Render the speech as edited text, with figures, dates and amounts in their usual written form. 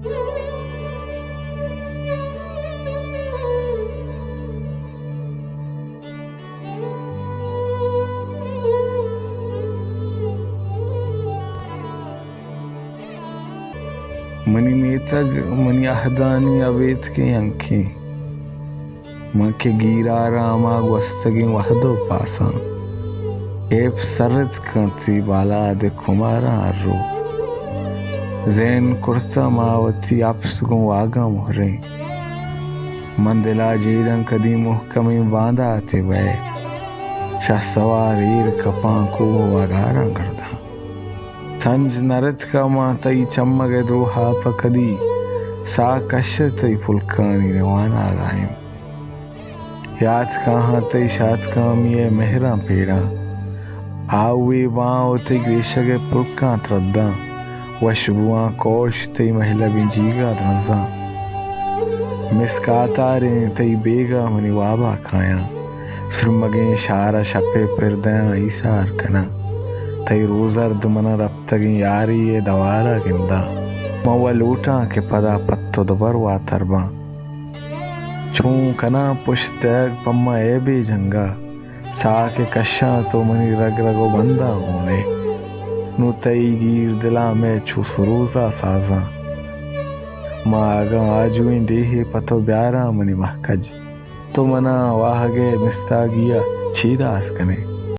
منی میتگ منی اہدانی اویت کے انکھی ماں کے گیرا راما گوستگی وحدو پاساں ایپ سرت کنتی بالا دے کمارا رو زین کرتا ماوتی اپس گوں واگا مہریں من دلا جیرن کدی محکمی باندھا تے وے شاہ سوار ایر کپاں کو واگارا گردا سنج نرت کا ماں تئی چمگ دروہا پکدی سا کشتی پلکانی روانا لائم یاد کہاں تئی شاد کامی مہراں پیڑا آوے واں تے گریشگ پلکاں ترداں وشبواں کوش تئی محلہ بنجیگا درزاں مسکاتاریں تئی بیگا منی وابا کھایاں سرمگیں شارا شپے پردیاں ایسار کنا تئی روزرد منا ربتگیں یاری دوارا گندا موا لوٹاں کے پدا پتو دبروا ترباں چون کنا پشت دیگ پما اے بے جنگا سا کے کشاں تو منی رگ رگو بندہ ہونے نو تئی گیر دلا میں چھو سروزا سازاں ماں آگا آجویں ڈیہے پتو بیارا منی محکج تو منا واہگے مستاگیا چیداس کنے